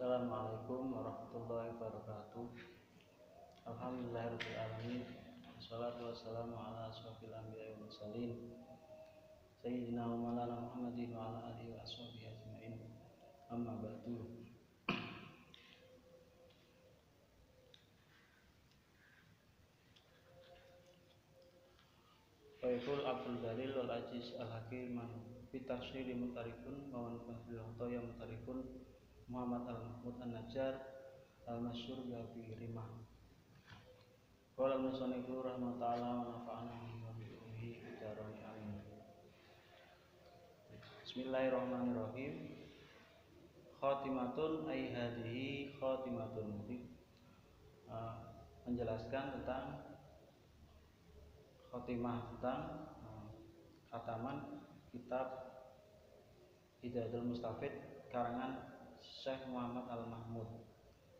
Assalamualaikum warahmatullahi wabarakatuh. Alhamdulillahirabbil alamin. Wassalatu wassalamu ala asyrofil anbiya'i wal mursalin sayyidina wa maulana Muhammadin wa ala alihi wa ashabihi ajmain. Amma ba'du. Faikul Abdul Dalil wal Aziz Al-Hakim fi tafsiri mutarikun wa man fil khotoya mutarikun Muhammad Al-Mahmud An-Najjar Al-Masyhur bi Rimah. Qala al-musannifu rahimahullah wa nafa'ana bihi wa bi ulumihi bidarani amin. Bismillahirrahmanirrahim. Khatimatun ay hadhihi khatimatun. Menjelaskan tentang khotimah, tentang khataman kitab Hidayatul Mustafid karangan Syekh Muhammad Al-Mahmud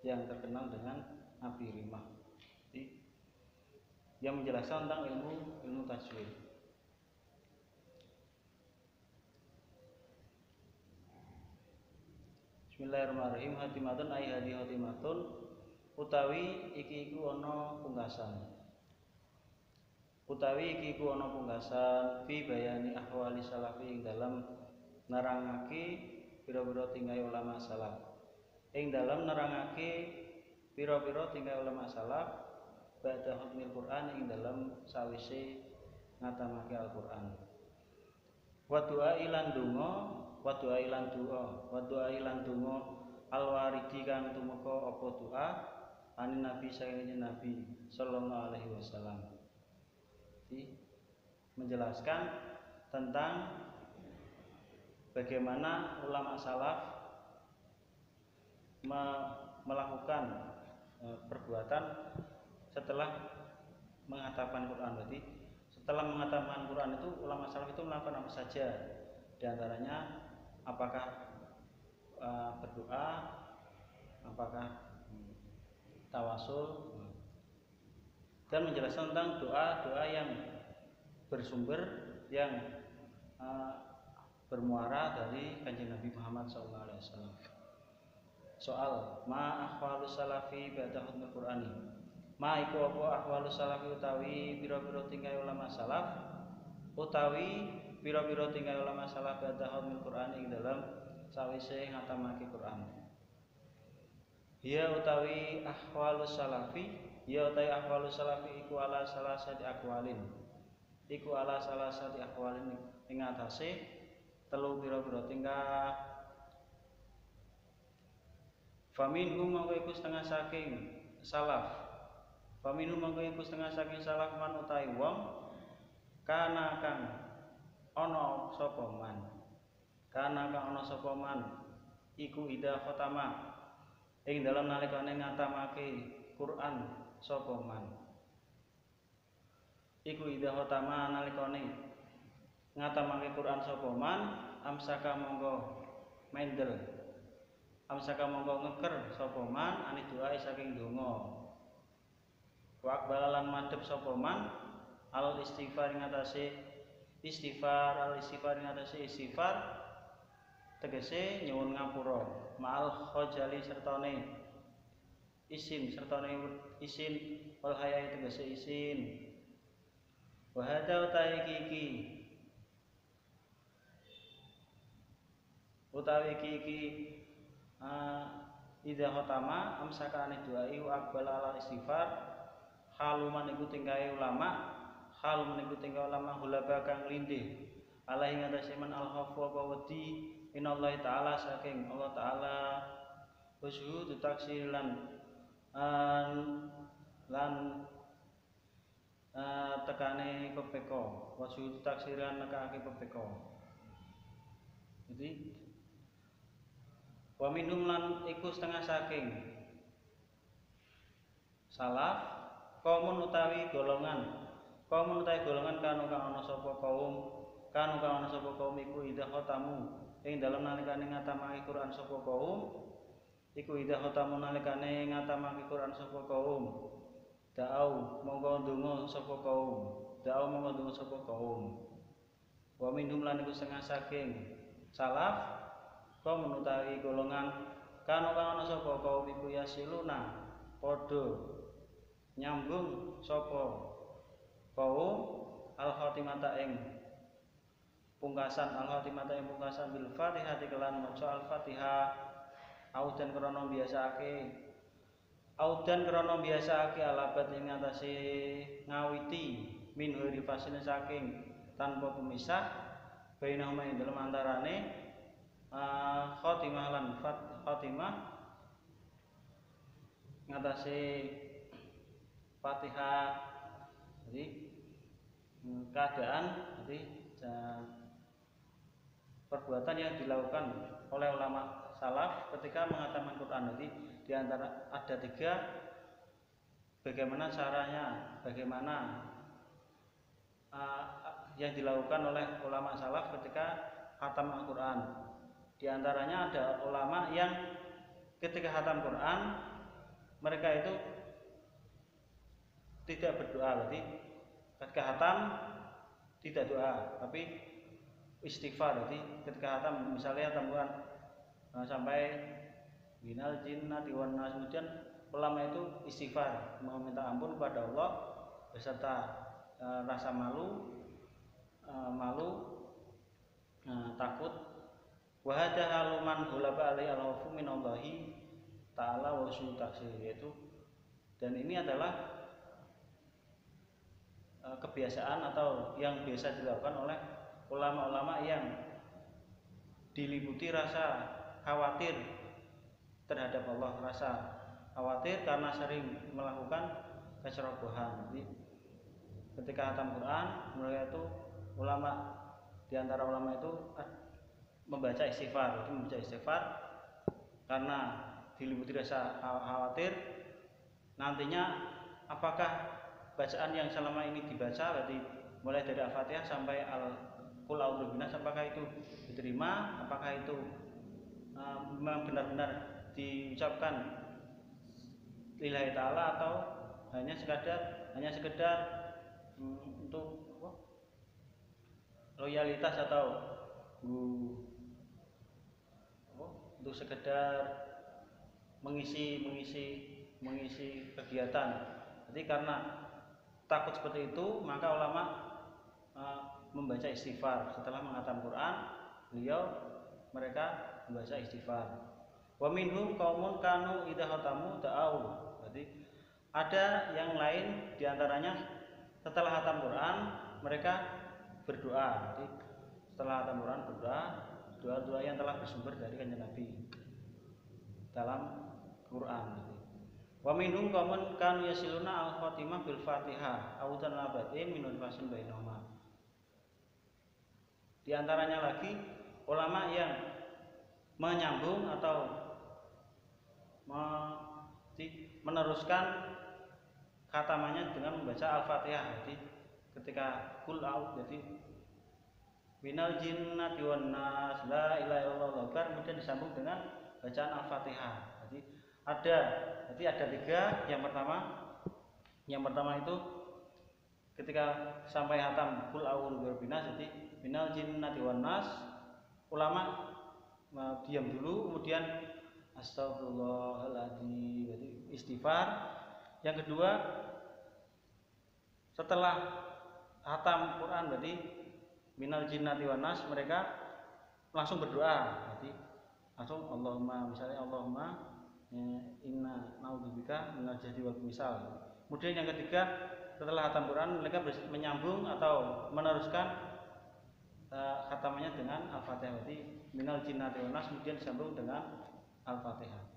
yang terkenal dengan Nabi Rimah, yang menjelaskan tentang ilmu tajwid. Bismillahirrahmanirrahim. Hatimatun ay hadi hatimatun utawi iki iku ana pungkasan. Utawi iki iku ana pungkasan fi bayani ahwali salafi ing dalam nerangake pira-pira tingkah ulama salaf. Ing dalam nerangake pira-pira tingkah ulama salaf ba'da hukmil Quran ing dalam sawise ngatamake Al-Qur'an. Wa du'a ilan donga, wa du'a ilan du'a, wa du'a ilan donga al-waridi kang tumeka apa doa anin Nabi saking Nabi sallallahu alaihi wasallam. Menjelaskan tentang bagaimana ulama salaf melakukan perbuatan setelah menghatamkan Quran. Berarti setelah menghatamkan Quran itu ulama salaf itu melakukan apa saja? Di antaranya apakah berdoa, apakah tawasul, dan menjelaskan tentang doa-doa yang bersumber yang bermuara dari Kanjeng Nabi Muhammad SAW. Soal ma ahwalu salafi ba'da hukmil Qur'ani. Ma iku apa ahwalu salafi utawi pira-pira tingkah ulama salaf, utawi pira-pira tingkah ulama salaf ba'da hukmil Qur'ani ing dalam sawise ngatamake Qur'an. Ya utawi ahwalu salafi, ya utawi ahwalu salafi iku ala salasati aqwalin. Iku ala salasati aqwalin ing atase telu pira-pira tingkah. Faminhum mangko iku setengah saking salaf. Faminhum mangko iku setengah saking salaf man utawi wong kana kang ana sapa man. Kana kang ana sapa man iku ida khatama ing dalam nalikane ngatamake Quran sapa man. Iku ida khatama nalikane ngatamake Quran sapa man amsaka monggo mendel. Amsaka mongko ngeker sapa man ani doa saking donga. Wa aqbalan madhep sapa man al istighfar ing atase istighfar, al istighfar ing atase istighfar tegese nyuwun ngapura ma'al khojali sertane isin wal hayai tegese isin. Wa hadza utawi iki idza khatama amsaka ane doai wa aqbal ala istighfar haluman iku tingkahe ulama, halum niku tingkah ulama hulaba kang lindih alaihi ngatasi man al-khafu apa wedi minallahi taala saking Allah taala wasyuhud taksilan lan tekane pepeko wasyuhud taksiran nekake pepeko. Jadi wa minhum lan iku setengah saking salaf kaumun utawi golongan kanu kang ana sapa kaum iku idza khatamu ing dalem nalikane ngatamake Quran sapa kaum iku idza khatamu nalikane ngatamake Quran sapa kaum da'au monggo ndonga sapa kaum wa minhum lan iku setengah saking salaf kaum utawi golongan kang ana sapa kaum iku yasiluna padha nyambung sapa kaum al-khatimata ing pungkasan bil Fatihah kelan maca al-Fatihah audan krana biasaake alabat ing ngatasi ngawiti min huri fasin saking tanpa pemisah bainahuma ing dalem antarane khatimah lan khatimah ngatasi Fatihah. Jadi keadaan perbuatan yang dilakukan oleh ulama salaf ketika menghatamkan Quran. Jadi di antara ada 3 bagaimana caranya, bagaimana yang dilakukan oleh ulama salaf ketika khatam Al-Quran. Di antaranya ada ulama yang ketika khatam Quran mereka itu tidak berdoa, berarti ketika khatam tidak doa, tapi istighfar. Jadi ketika khatam, misalnya khatam Quran sampai minal jinnati wan nas, kemudian ulama itu istighfar, meminta ampun kepada Allah beserta rasa malu, takut. Wa hadza haluman hulaba alai al-khawfu minallahi ta'ala wa usul taksir, yaitu dan ini adalah kebiasaan atau yang biasa dilakukan oleh ulama-ulama yang diliputi rasa khawatir terhadap Allah, rasa khawatir karena sering melakukan kecerobohan. Jadi ketika khatam Quran mereka itu di antara ulama itu membaca istighfar, karena diliputi rasa khawatir nantinya apakah bacaan yang selama ini dibaca, berarti mulai dari Al-Fatihah sampai Qul a'udzu binas, apakah itu diterima, apakah itu memang benar-benar diucapkan lillahi ta'ala atau hanya sekedar untuk loyalitas atau untuk sekedar mengisi kegiatan. Jadi karena takut seperti itu, maka ulama membaca istighfar. Setelah menghatam Quran, mereka membaca istighfar. Wa minhum qaumun kanu idza khatamu ta'au. Jadi ada yang lain diantaranya setelah hatam Quran mereka berdoa. Jadi setelah hatam Quran berdoa, doa-doa yang telah bersumber dari kanjeng Nabi dalam Quran. Wa minhum qaumun kanu yasiluna al-khatimah bil Fatihah audan labatin minun fasin bainahuma. Di antaranya lagi ulama yang menyambung atau meneruskan khatamannya dengan membaca Al-Fatihah. Jadi ketika Qul a'udzu, jadi minal jinnati wan nas la ilaha illallah, kemudian disambung dengan bacaan Al-Fatihah. Jadi ada 3. Yang pertama itu ketika sampai hatam Qul a'udzu birabbin nas, jadi minal jinnati wan nas, ulama diam dulu, kemudian astagfirullahaladzim, jadi istighfar. Yang kedua, setelah hatam Quran berarti minal jinnati wan nas, mereka langsung berdoa. Jadi langsung Allahumma inna na'udzubika minal jahdi wal misal. Kemudian yang ketiga, setelah hatam Quran mereka menyambung atau meneruskan khatamannya dengan Al-Fatihah. Berarti minal jinnati wan nas kemudian disambung dengan Al-Fatihah.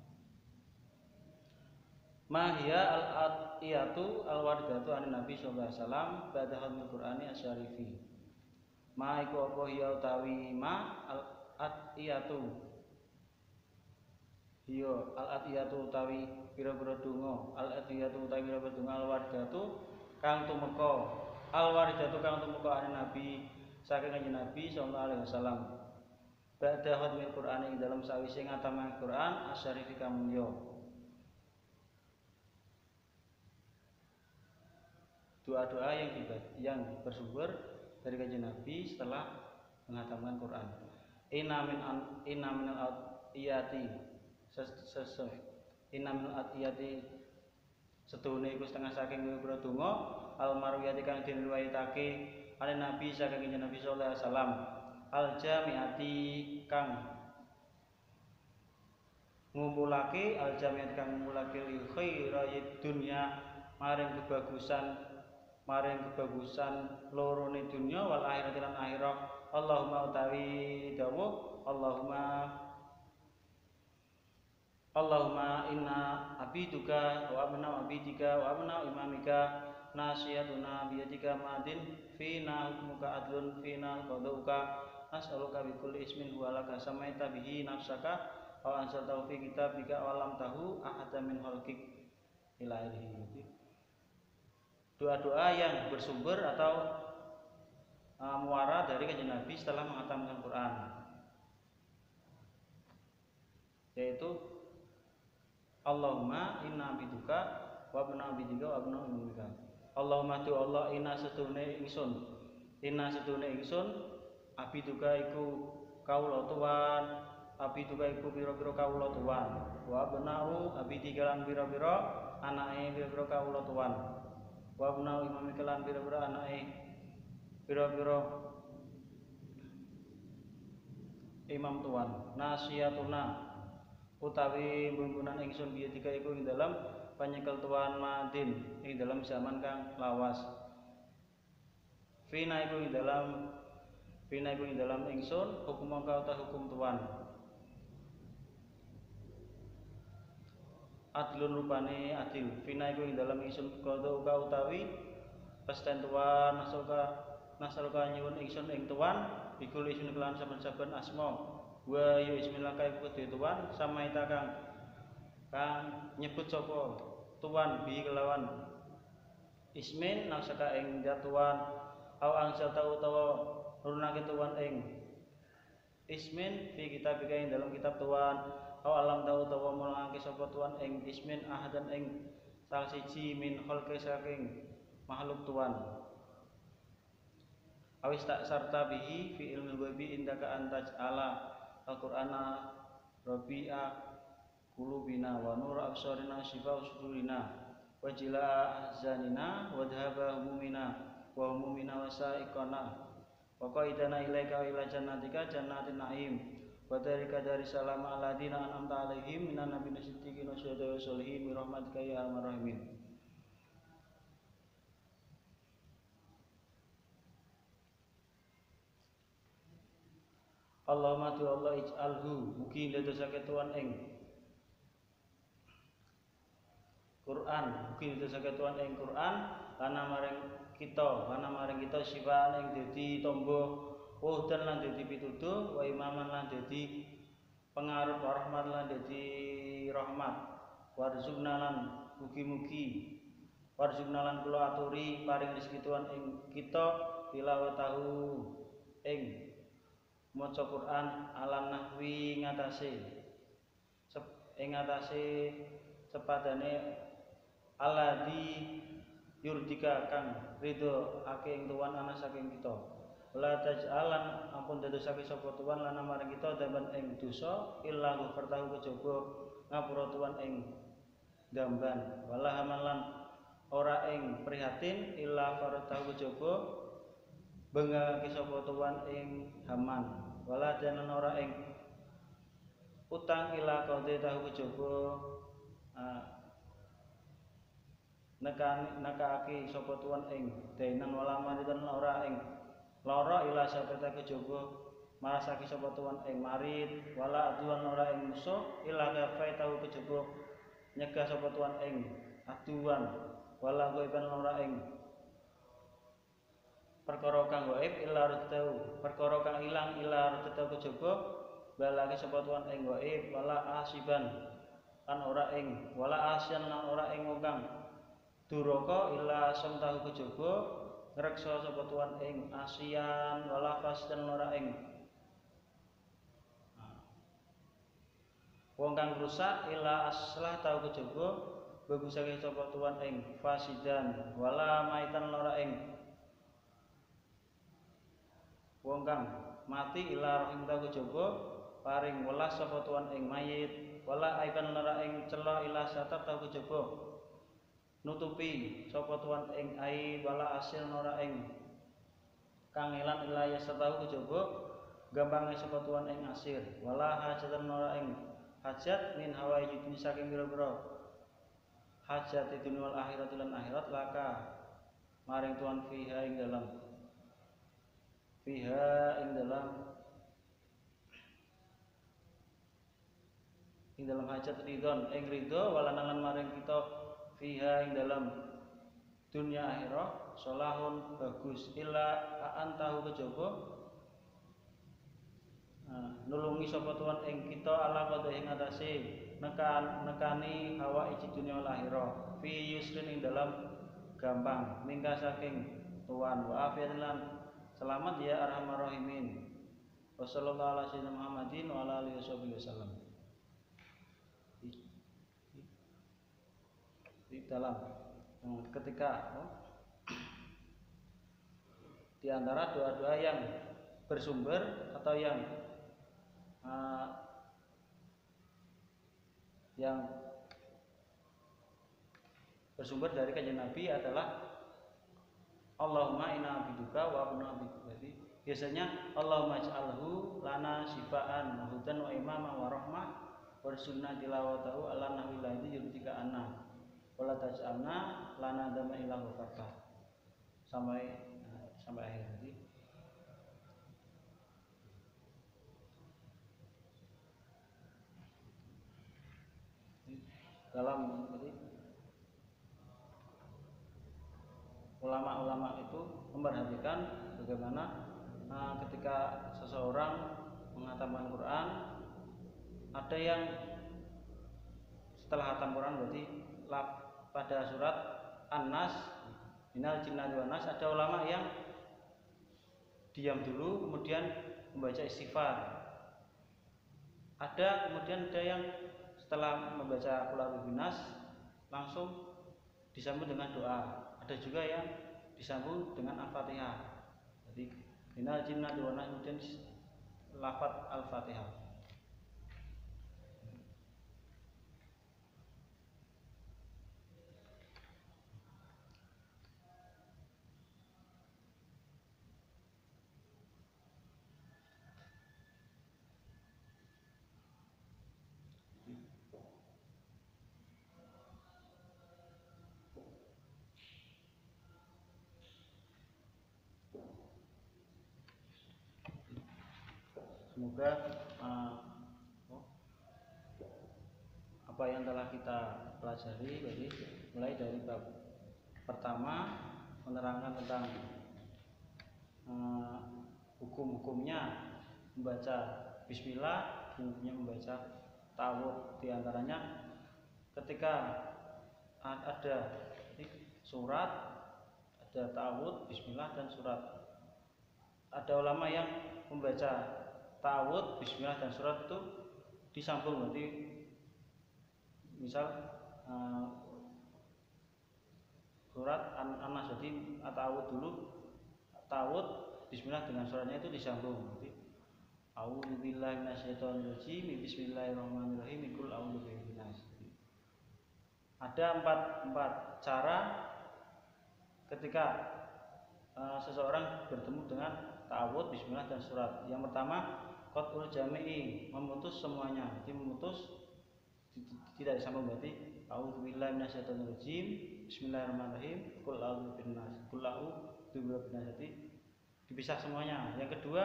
Ma hiya al-atiyatu al-waridatu an Nabi sallallahu alaihi wasallam ba'da hadmil Qur'ani asyarifi. Ma iku apa hiya utawi ma al-atiyatu. Hiya al-atiyatu utawi pira-pira donga, al-atiyatu utawi pira-pira donga al-waridatu kang tumeka. Al-waridatu kang tumeka an Nabi saking kanjeng Nabi sallallahu alaihi wasallam. Ba'da hadmil Qur'ani ing dalam sawise ngatamake Quran asyarifi kang mulya. Doa-doa yang bersumber dari kanjeng Nabi setelah menghatamkan Quran. Inna min al-iyati, inamil atiyati sedune iku setengah saking pira donga al marwiyati kang diriwayatake ale nabi saking Nabi sallallahu alaihi wasallam al jamiati kang ngumpulake al jamiat kang ngumpulake li khairid dunya maring kebagusan lorone dunya wal akhirat lan akhirat Allahumma utawi dawuh Allahumma inna abiduka wa abna abidika wa abna imamika nasiyatuna biyadika madin fina hukmuka adlun fina qadauka as'aluka bi kulli ismin huwa laka samaita bihi nafsaka aw anzaltahu fi kitabika aw lam tahu ahada min khalqik ila akhirih. Doa-doa yang bersumber atau muara dari kanjeng Nabi setelah menghatamkan Quran, yaitu Allahumma inna abiduka wa abna abidika wa abna imamika. Allahumma tu Allah inna sedune ingsun abiduka iku kawula tuan abiduka iku pira-pira kawula tuan wa abna'u abidika lan pira-pira anake pira-pira kawula tuan wa abna'u imamika lan pira-pira anake pira-pira imam tuan nasiyatuna utawi mungkunan ingsun biyadika iku ing dalam panyekel tuan madin ing dalam zaman kang lawas fina iku ing dalam ingsun hukum mangka ta hukum tuan adlun rupane adil fina iku ing dalam ingsun qada utawi pesten tuan nasalka nyuwun ingsun ing tuan bikul isun kelan saben-saben asma wa ya bismillah kae kudu tuan samaita kang nyebut sapa tuan bi kelawan ismin nasaka ing tuan au angsal tau utawa nurunake tuan ing ismin fi kitabika ing dalam kitab tuan au alam tau utawa mulangake sapa tuan ing ismin ahadan ing salah siji min khalqi saking makhluk tuan awis tak sarta bihi fi ilmil ghaibi indaka antaj ala al-Qur'ana rabi'a qulubina wa nur absarina shifa sudurina wa jila ahzanina wa dhahaba humumina wa humumina wa sa'iqana wa qaidana ilaika wa ila jannatika jannatin na'im wa darika dari salam aladina an'amta alaihim minan nabiyyin siddiqin wa syuhada'i wa sholihin bi rahmatika ya arhamar rahimin. Allahumma tu Allah ij'alhu mugi ndadosake tuan ing Quran mugi ndadosake tuan ing Quran kana maring kita sifaan ing dadi tombo dan lan dadi pituduh wa imaman lan dadi pengaruh rahmat lan dadi rahmat warzuqna lan mugi-mugi warzuqna lan kula aturi paring rezeki tuan ing kita tilawatahu ing maca Quran alam nahwi ngatasé sepadane aladi yurdika kang ridho ake ing tuan ana saking kita wala taj'alan ampun dadosake sapa tuan lan maring kita daban ing dosa illa ghafartahu kejaba ngapura tuan ing damban wala hamalan ora ing prihatin illa faratahu kejaba bengake sapa tuan ing haman wala danan ora ing utang ila qadhe tahu kejaba nekake sapa tuan ing dainan wala maridan ora ing lara ila sabeta kejaba marasake sapa tuan ing marid wala aduan ora ing musuh ila kafai tahu kejaba nyegah sapa tuan ing aduan wala ghaiban ora ing perkara kang gaib illa rutau perkara kang ilang illa rutau kejaba balake sapa tuan ing gaib wala asiban lan ora ing wala asyan lan ora ing wong kang duraka illa som tahu kejaba ngreksa sapa tuan ing asian wala fasdan ora ing wong kang rusak illa aslah tahu kejaba bagusake sapa tuan ing fasidan wala maitan ora ing wong kang mati ila rahim ta kejaba paring welas sapa tuan ing mayit wala aiban lara ing cela ila satat tau kejaba nutupi sapa tuan ing aib wala asil ora ing kangelan ila ya setau kejaba gampange sapa tuan ing asir wala hajatan ora ing hajat min hawa yudni saking pira-pira hajat dunya wal akhirat lan akhirat laka maring tuan fiha ing dalam hajat ridon ing ridho walanalan maring kita fiha ing dalam dunia akhirah solahun bagus illa antahu kejaba nulungi sapa tuan ing kita ala qadha ing atase nekani hawa iji dunia wal akhirah fi yusrin ing dalam gampang mingka saking tuan wa afiatan lan selamat ya arhamar rahimin wa sallallahu ala sayyidina Muhammadin wa ala alihi wasallam. Di dalam ketika di antara doa-doa yang bersumber atau yang bersumber dari kanjeng Nabi adalah Allahumma inna abduka wa abna abduka. Jadi biasanya Allahumma ij'alhu lana syifaan wa hudan wa imama wa rahmah warzuqna tilawatahu ala nahwi ladzi yurdika anna wala taj'alna lana dama illa ghafarta sampai akhir. Jadi dalam ulama-ulama itu memperhatikan bagaimana ketika seseorang menghatamkan Quran, ada yang setelah hatam Quran berarti pada surat An-Nas minal jinnati wan nas, ada ulama yang diam dulu kemudian membaca istighfar. Kemudian ada yang setelah membaca qul a'udzu binas langsung disambung dengan doa. Ada juga yang disambung dengan Al-Fatihah. Jadi minal jinnati wan nas kemudian lafaz Al-Fatihah. Semoga apa yang telah kita pelajari jadi mulai dari bab pertama menerangkan tentang hukum-hukumnya membaca bismillah, hukumnya membaca ta'awudz, diantaranya ketika ada surat, ada ta'awudz, bismillah dan surat. Ada ulama yang membaca ta'awudz, bismillah dan surat itu disambung, berarti misal surat An-Nas jadi ta'awudz dulu, ta'awudz bismillah dengan suratnya itu disambung, berarti a'udzubillahi minasyaitonir rajim bismillahirrahmanirrahim qul a'udzu birabbin nas. Ada empat cara ketika seseorang bertemu dengan ta'awudz, bismillah dan surat. Yang pertama qat'ul jami'i, memutus semuanya. Jadi memutus tidak disambung, berarti a'udzubillahi minasyaitonir rajim bismillahirrahmanirrahim qul a'udzu birabbin nas jadi dipisah semuanya. Yang kedua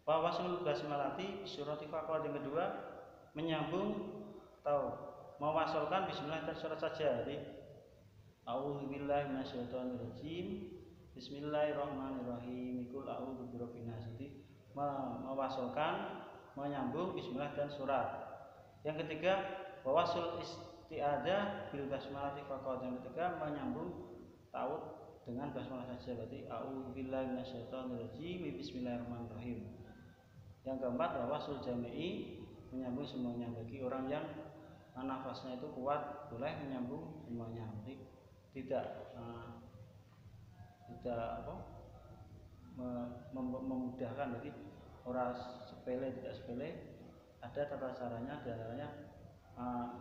wa waslul basmalati surati faqat. Yang kedua menyambung atau mewasolkan bismillah dan surat saja. Jadi a'udzubillahi minasyaitonir rajim bismillahirrahmanirrahim qul a'udzu birabbin nas. Jadi mewasolkan, menyambung bismillah dan surat. Yang ketiga wasul isti'adzah bil basmalati faqat. Yang ketiga menyambung ta'awudz dengan basmalah saja, berarti a'udzubillahi minasyaitonir rajim bismillahirrahmanirrahim. Yang keempat wasul jami'i, menyambung semuanya. Bagi orang yang nafasnya itu kuat boleh menyambung semuanya, jadi tidak memudahkan, jadi orang sepele tidak sepele ada tata caranya, diantaranya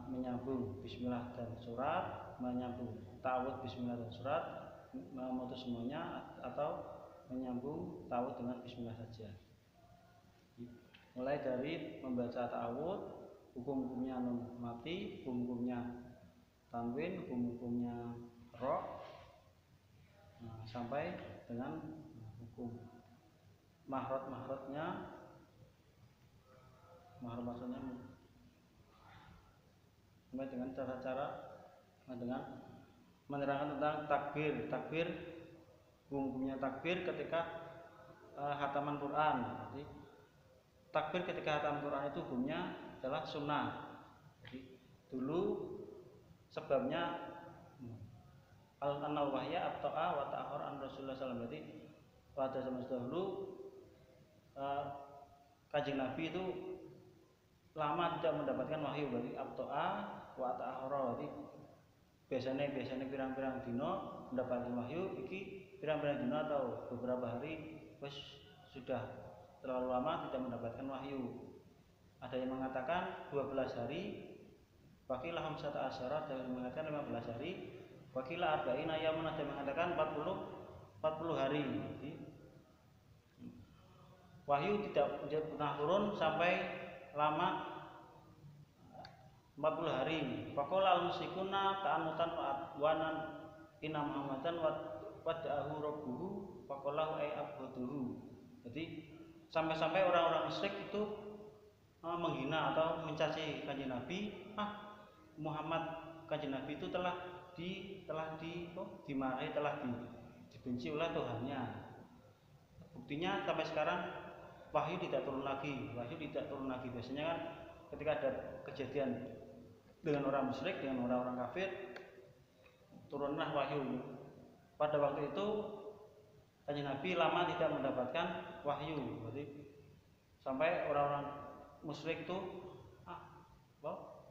menyambung bismillah dan surat, menyambung ta'awudz bismillah dan surat, memutus semuanya, atau menyambung ta'awudz dengan bismillah saja. Mulai dari membaca ta'awudz, hukum-hukumnya nun mati, hukum-hukumnya tanwin, hukum-hukumnya ra, sampai dengan hukum mahrot-mahrotnya, maksudnya sampai dengan cara-cara dengan menerangkan tentang takbir hukumnya takbir ketika khataman Quran. Jadi takbir ketika khataman Quran itu hukumnya adalah sunnah. Jadi dulu sebabnya al-wahya at-ta'a wa ta'akhur an Rasulullah sallallahu alaihi wasallam. Jadi pada zaman dahulu Kanjeng Nabi itu lama tidak mendapatkan wahyu, berarti at-ta'a wa ta'akhur. Jadi biasanya pirang-pirang dino mendapatkan wahyu, iki pirang-pirang dino atau beberapa hari wis sudah terlalu lama tidak mendapatkan wahyu. Ada yang mengatakan 12 hari, wakilah 15 asyara, ada yang mengatakan 15 hari, wakilah arba'ina yaman, ada yang mengatakan 40 hari. Jadi wahyu tidak pernah turun sampai lama 40 hari. Faqala al-musyrikuna ta'anutan wanan inna Muhammadan wada'ahu rabbuhu faqalahu ay abduhu. Jadi sampai-sampai orang-orang musyrik itu menghina atau mencaci Kanjeng Nabi. Muhammad, Kanjeng Nabi itu telah dimarahi, telah dibenci oleh Tuhannya. Buktinya sampai sekarang wahyu tidak turun lagi. Biasanya kan ketika ada kejadian dengan orang musyrik, dengan orang-orang kafir, turunlah wahyu. Pada waktu itu Kanjeng Nabi lama tidak mendapatkan wahyu. Jadi sampai orang-orang musyrik itu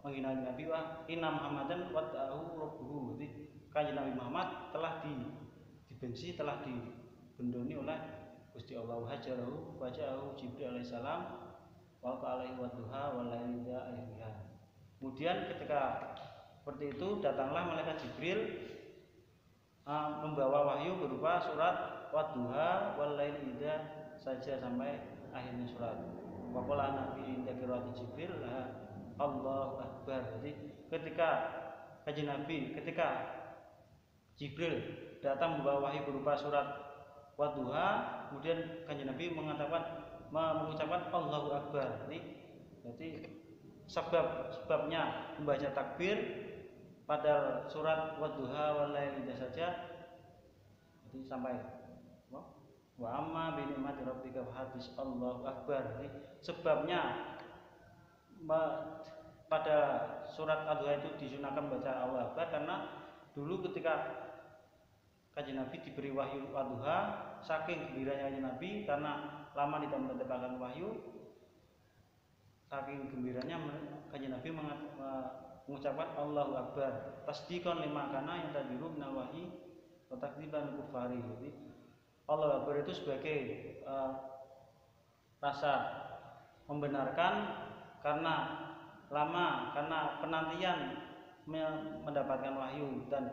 menghina Nabi, inna Muhammadan wada'ahu rabbuhu. Jadi Kanjeng Nabi Muhammad telah dibenci, telah dibendoni oleh Gusti Allah. Hajarahu waja'ahu Jibril alaihissalam wa alaihi wadduha wal laili idza ayyuha. Kemudian ketika seperti itu datanglah malaikat Jibril membawa wahyu berupa surat wadduha wal laili idza saja sampai akhirnya surat. Wa qala nabi inda qiraati Jibril Allahu Akbar. Jadi ketika Kanjeng Nabi, ketika Jibril datang membawa wahyu berupa surat wadduha, kemudian Kanjeng Nabi mengucapkan Allahu Akbar. Jadi sebabnya membaca takbir pada surat wadduha wal laili saja. Jadi sampai wa amma bi ni'mati rabbika fahaddits Allahu Akbar. Jadi sebabnya pada surat Ad-Duha itu disunahkan baca Allahu Akbar karena dulu ketika Kanjeng Nabi diberi wahyu Ad-Duha, saking gembiranya Kanjeng Nabi karena lama tidak mendapatkan wahyu, saking gembiranya Kanjeng Nabi mengucapkan Allahu Akbar tasdiqan lima kana yang tadiru minal wahyi wa takdziban kufari. Jadi Allahu Akbar itu sebagai rasa membenarkan karena lama, karena penantian mendapatkan wahyu, dan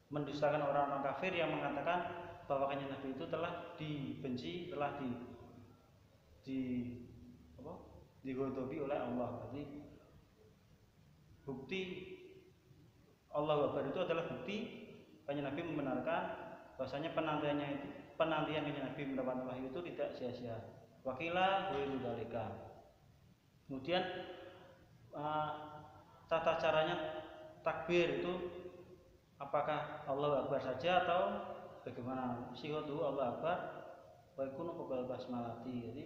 mendustakan orang-orang kafir yang mengatakan bahwa Kanjeng Nabi itu telah dibenci, telah digodobi oleh Allah. Jadi bukti Allahu Akbar itu adalah bukti Kanjeng Nabi membenarkan bahwasanya penantian Kanjeng Nabi mendapatkan wahyu itu tidak sia-sia. Wakilah ghairu dzalika. Kemudian tata caranya takbir itu apakah Allahu Akbar saja atau bagaimana? Sihatu Allahu Akbar wa yakunu qabla basmalati. Jadi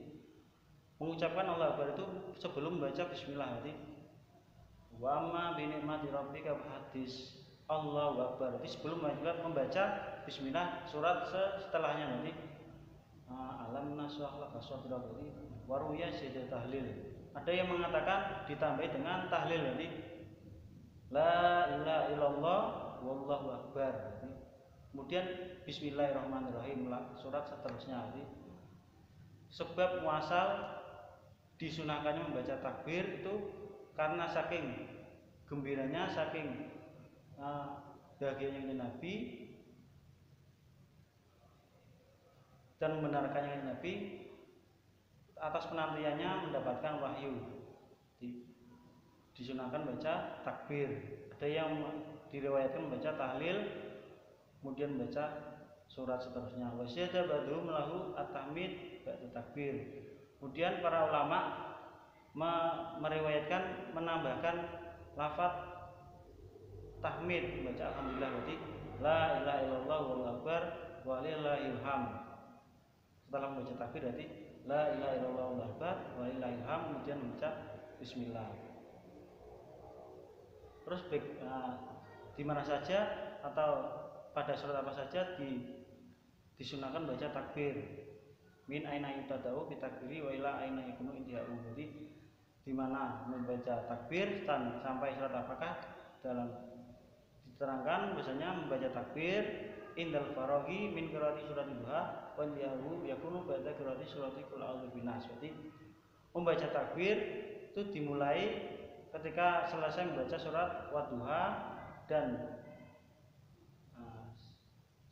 mengucapkan Allahu Akbar itu sebelum membaca bismillah. Jadi wa amma bi ni'mati rabbika fahaddits Allahu Akbar. Jadi sebelum membaca bismillah surat setelahnya nanti alam nasrah laka sadrak. Jadi waruya syiddatu tahlil. Ada yang mengatakan ditambahi dengan tahlil, jadi la ilaha illallah wallahu akbar. Kemudian bismillahirrahmanirrahim surat seterusnya. Jadi sebab muasal disunahkannya membaca takbir itu karena saking gembiranya, saking bahagianya Nabi dan membenarkannya Nabi atas penantiannya mendapatkan wahyu. Disunahkan baca takbir. Ada yang diriwayatkan membaca tahlil, kemudian membaca surat seterusnya. Wasyada ba'du melahu at-tahmid ba'da takbir. Kemudian para ulama meriwayatkan menambahkan lafaz tahmid, membaca alhamdulillah, berarti la ilaha illallah wallahu akbar walillahil hamd. Setelah membaca takbir berarti la ilaha illallah wallahu akbar walillahil hamd, kemudian membaca bismillah. Terus di mana saja atau pada surat apa saja disunahkan baca takbir. Min aina yutadau bitakbiri wa ila aina yakunu intihau. Jadi di mana membaca takbir dan sampai surat apakah, dalam diterangkan biasanya membaca takbir indal farogi min qiraati surat duha wa intihau yakunu ba'da qiraati surat qul a'udzu binas. Jadi membaca takbir itu dimulai ketika selesai membaca surat Wadduha dan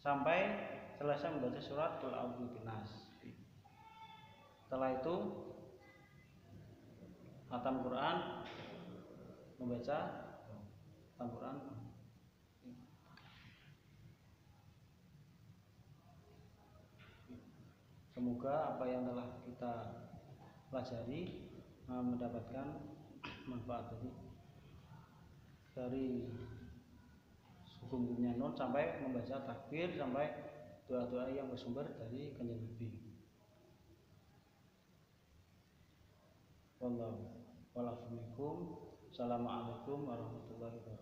sampai selesai membaca surat Qul A'udzu Binas. Setelah itu khatam Quran, membaca khatam Quran. Semoga apa yang telah kita pelajari mendapatkan manfaat. Jadi dari hukum-hukumnya non sampai membaca takbir sampai doa-doa yang bersumber dari Kanjeng Nabi. Wallahu a'lam. Assalamualaikum warahmatullahi wabarakatuh.